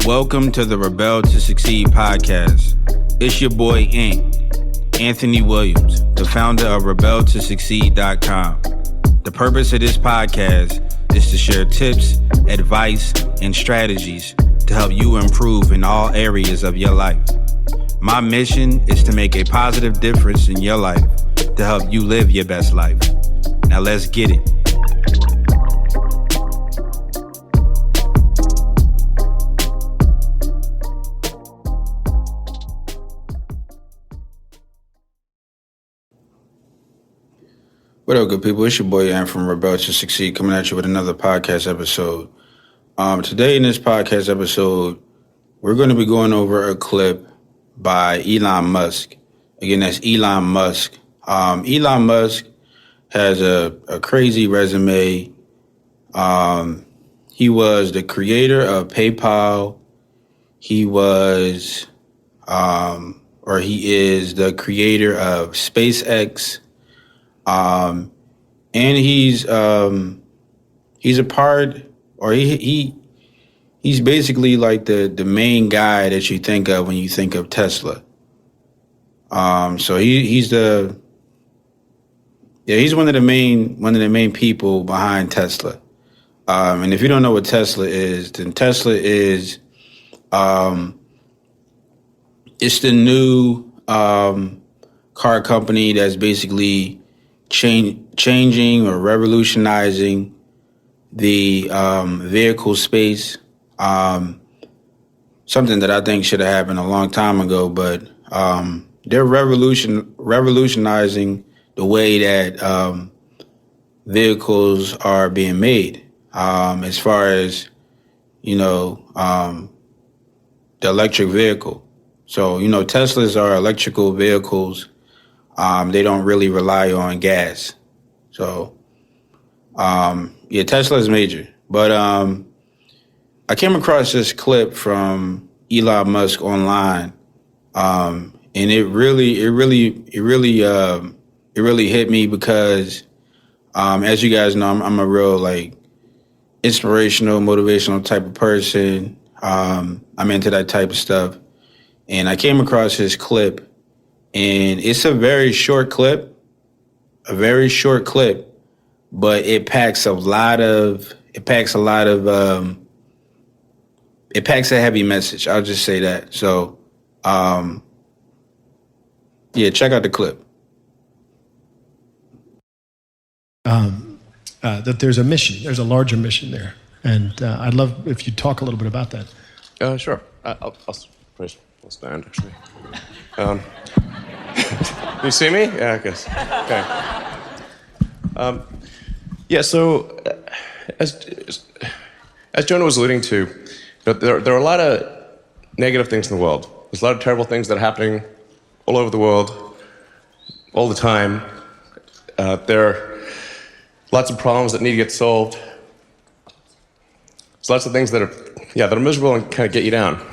Welcome to the Rebel to Succeed podcast. It's your boy, Anthony Williams, the founder of rebeltosucceed.com. The purpose of this podcast is to share tips, advice, and strategies to help you improve in all areas of your life. My mission is to make a positive difference in your life to help you live your best life. Now let's get it. What up, good people? It's your boy, Ant from Rebel to Succeed, coming at you with another podcast episode. Today in this podcast episode, we're going to be going over a clip by Elon Musk. Again, that's Elon Musk. Elon Musk has a crazy resume. He was the creator of PayPal. He was, he is the creator of SpaceX. And he's a part, or he's basically like the main guy that you think of when you think of Tesla. So he's one of the main people behind Tesla. And if you don't know what Tesla is, then Tesla is, it's the new car company that's basically changing or revolutionizing the vehicle space. Something that I think should have happened a long time ago, but they're revolutionizing the way that vehicles are being made. As far as the electric vehicle. So Teslas are electrical vehicles. They don't really rely on gas. So, Tesla is major. But I came across this clip from Elon Musk online, and it really hit me because, as you guys know, I'm a real inspirational, motivational type of person. I'm into that type of stuff, and I came across his clip. And it's a very short clip, but it packs a heavy message. I'll just say that. So, check out the clip. That there's a mission, there's a larger mission there. And I'd love if you talk a little bit about that. Sure. I'll stand, actually. You see me? Yeah, I guess. Okay. So as Jonah was alluding to, there are a lot of negative things in the world. There's a lot of terrible things that are happening all over the world, all the time. There are lots of problems that need to get solved. There's lots of things that are miserable and kind of get you down.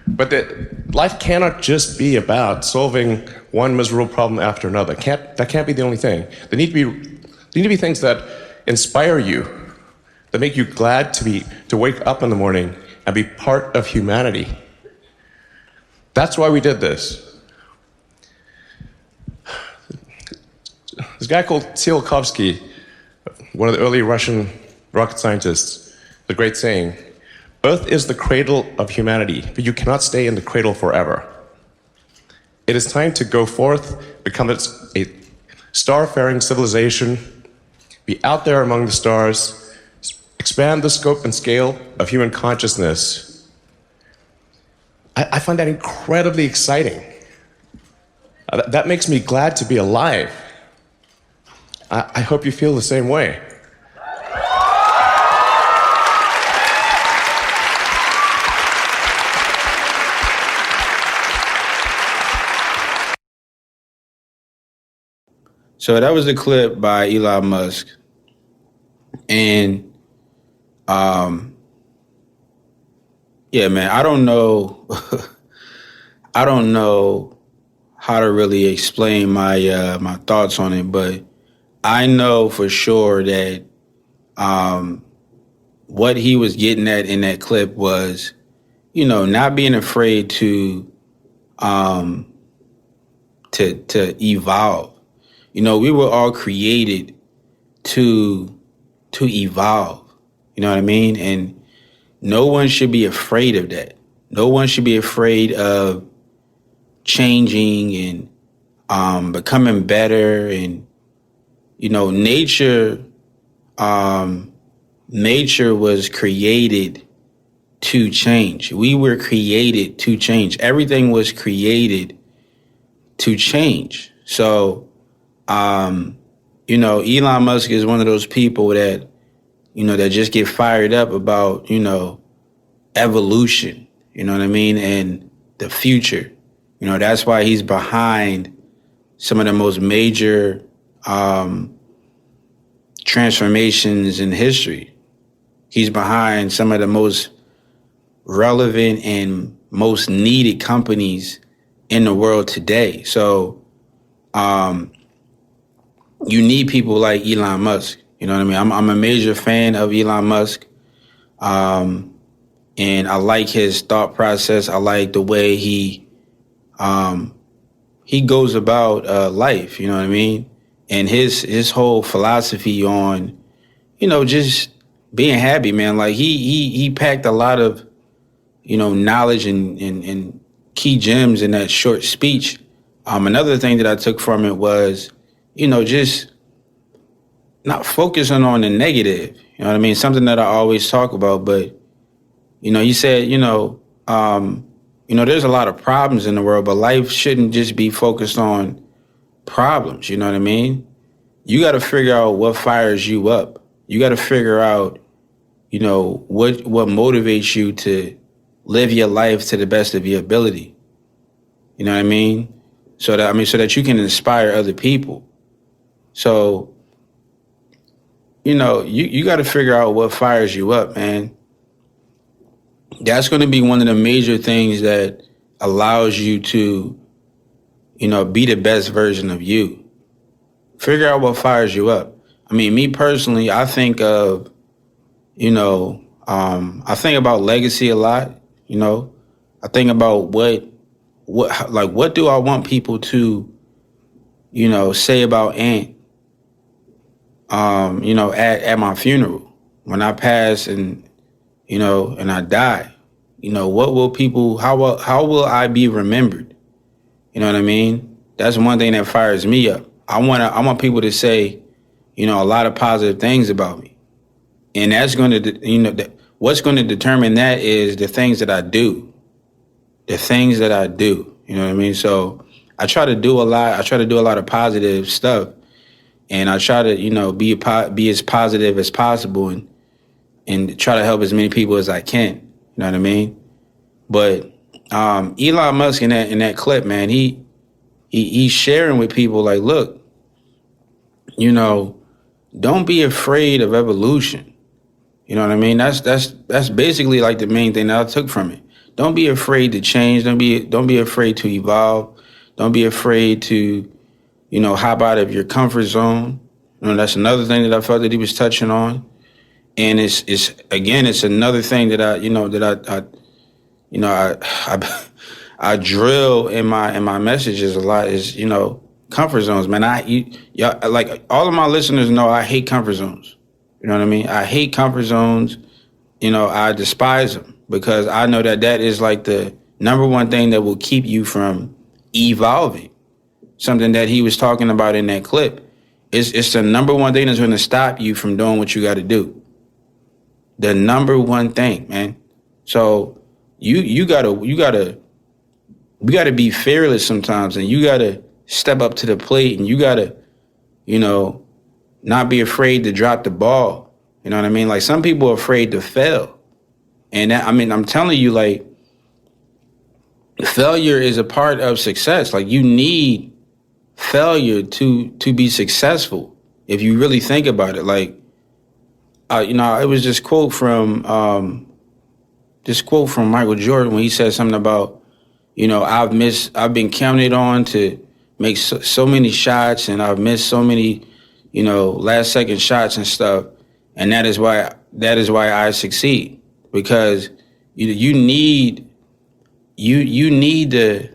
But life cannot just be about solving one miserable problem after another. That can't be the only thing. There need to be things that inspire you, that make you glad to wake up in the morning and be part of humanity. That's why we did this. This guy called Tsiolkovsky, one of the early Russian rocket scientists, the great saying, "Earth is the cradle of humanity, but you cannot stay in the cradle forever." It is time to go forth, become a star-faring civilization, be out there among the stars, expand the scope and scale of human consciousness. I find that incredibly exciting. That makes me glad to be alive. I hope you feel the same way. So that was the clip by Elon Musk. And, man, I don't know how to really explain my thoughts on it, but I know for sure that what he was getting at in that clip was not being afraid to evolve. We were all created to evolve. You know what I mean? And no one should be afraid of that. No one should be afraid of changing and becoming better. And nature was created to change. We were created to change. Everything was created to change. So, Elon Musk is one of those people that, that just get fired up about, evolution, you know what I mean? And the future. That's why he's behind some of the most major transformations in history. He's behind some of the most relevant and most needed companies in the world today. So you need people like Elon Musk. You know what I mean? I'm a major fan of Elon Musk. And I like his thought process. I like the way he goes about life, you know what I mean? And his whole philosophy on, just being happy, man. Like he packed a lot of, knowledge and key gems in that short speech. Another thing that I took from it was, just not focusing on the negative. You know what I mean? Something that I always talk about, but, you said, there's a lot of problems in the world, but life shouldn't just be focused on problems. You know what I mean? You got to figure out what fires you up. You got to figure out, what motivates you to live your life to the best of your ability. You know what I mean? So that you can inspire other people. So, you got to figure out what fires you up, man. That's going to be one of the major things that allows you to, be the best version of you. Figure out what fires you up. I mean, me personally, I think of, I think about legacy a lot. I think about what do I want people to, say about Ant, at my funeral when I pass and I die. What will people? How will I be remembered? You know what I mean? That's one thing that fires me up. I want people to say, a lot of positive things about me, and that's going to, what's going to determine that is the things that I do. The things that I do. You know what I mean? So I try to do a lot. I try to do a lot of positive stuff, and I try to, be as positive as possible and try to help as many people as I can. You know what I mean? But Elon Musk in that clip, man, he's sharing with people like, look, don't be afraid of evolution. You know what I mean? That's basically like the main thing that I took from it. Don't be afraid to change. Don't be afraid to evolve. Don't be afraid to, hop out of your comfort zone. That's another thing that I felt that he was touching on. And it's another thing that I drill in my messages a lot is, comfort zones, man. Y'all, like all of my listeners know I hate comfort zones. You know what I mean? I hate comfort zones. I despise them because I know that is like the number one thing that will keep you from evolving. Something that he was talking about in that clip. It's the number one thing that's going to stop you from doing what you got to do. The number one thing, man. So we gotta be fearless sometimes, and you gotta step up to the plate, and you gotta, not be afraid to drop the ball. You know what I mean? Like some people are afraid to fail, and I'm telling you, like failure is a part of success. Like you need failure to be successful. If you really think about it, like. It was this quote from Michael Jordan when he said something about, I've been counted on to make so many shots, and I've missed so many, last second shots and stuff, and that is why I succeed, because you need you need the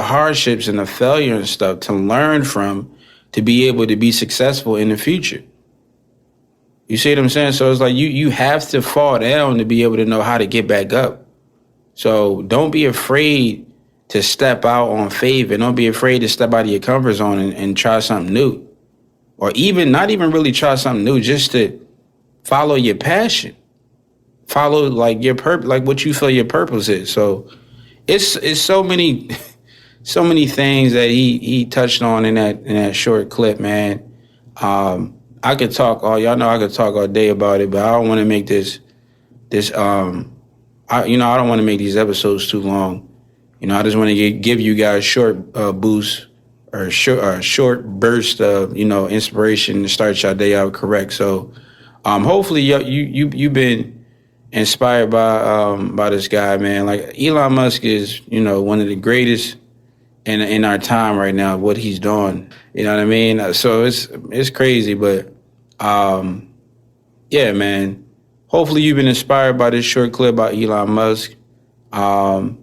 hardships and the failure and stuff to learn from, to be able to be successful in the future. You see what I'm saying? So it's like you have to fall down to be able to know how to get back up. So don't be afraid to step out on faith, and don't be afraid to step out of your comfort zone and try something new. Or even not even really try something new, just to follow your passion. Follow like your purpose, like what you feel your purpose is. So it's so many things that he touched on in that short clip, man. I could talk y'all know I could talk all day about it, but I don't want to make this I don't want to make these episodes too long. I just want to give you guys short boosts or short burst of, inspiration to start your day out correct. So hopefully you've been inspired by this guy, man. Like Elon Musk is, one of the greatest in our time right now, what he's doing. You know what I mean? So it's crazy, but yeah, man. Hopefully you've been inspired by this short clip about Elon Musk. And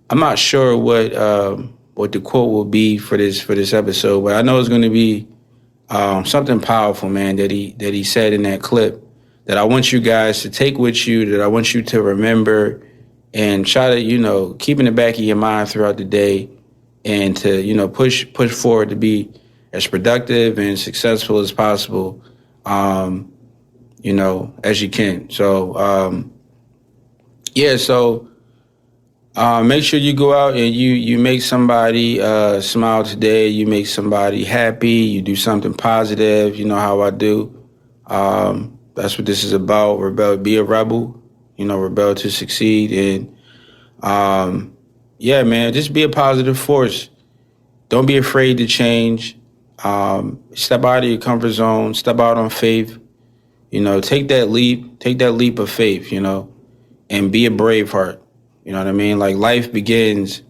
I'm not sure what the quote will be for this episode, but I know it's going to be something powerful, man, that he said in that clip that I want you guys to take with you, that I want you to remember and try to, keep in the back of your mind throughout the day, and to, push forward to be as productive and successful as possible, as you can. So, make sure you go out and you make somebody smile today. You make somebody happy. You do something positive. You know how I do. That's what this is about. Rebel, be a rebel. Rebel to succeed. And man, just be a positive force. Don't be afraid to change. Step out of your comfort zone. Step out on faith. Take that leap. Take that leap of faith. And be a brave heart. You know what I mean? Like life begins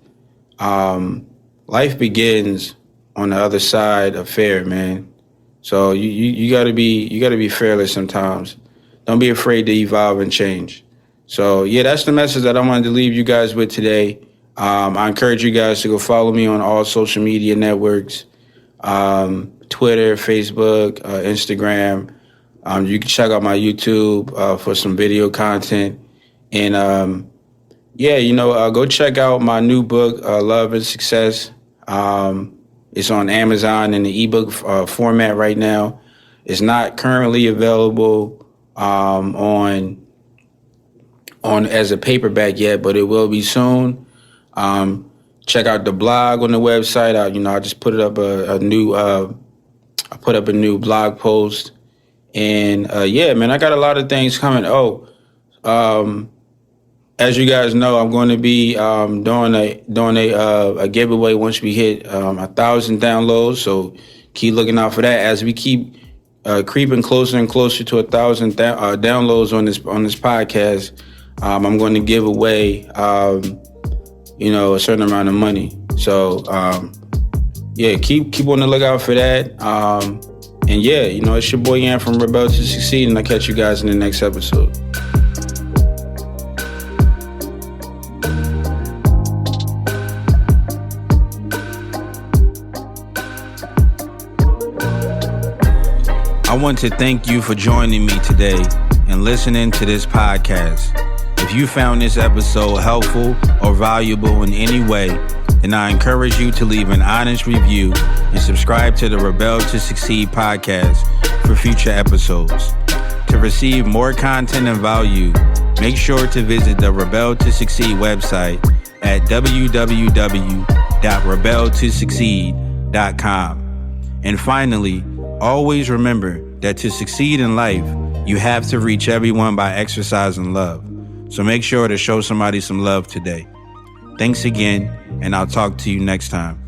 on the other side of fear, man. So you gotta be fearless sometimes. Don't be afraid to evolve and change. So yeah, that's the message that I wanted to leave you guys with today. I encourage you guys to go follow me on all social media networks, Twitter, Facebook, Instagram. You can check out my YouTube for some video content. And go check out my new book, Love and Success. It's on Amazon in the ebook format right now. It's not currently available on as a paperback yet, but it will be soon. Check out the blog on the website. I just put up a new blog post, and man, I got a lot of things coming. As you guys know, I'm going to be doing a giveaway once we hit 1,000 downloads. So keep looking out for that. As we keep creeping closer and closer to 1,000 downloads on this podcast, I'm going to give away a certain amount of money. So keep on the lookout for that. It's your boy Yan from Rebel to Succeed, and I'll catch you guys in the next episode. I want to thank you for joining me today and listening to this podcast. If you found this episode helpful or valuable in any way, then I encourage you to leave an honest review and subscribe to the Rebel to Succeed podcast for future episodes. To receive more content and value, make sure to visit the Rebel to Succeed website at www.rebeltosucceed.com. And finally, always remember that to succeed in life, you have to reach everyone by exercising love. So make sure to show somebody some love today. Thanks again, and I'll talk to you next time.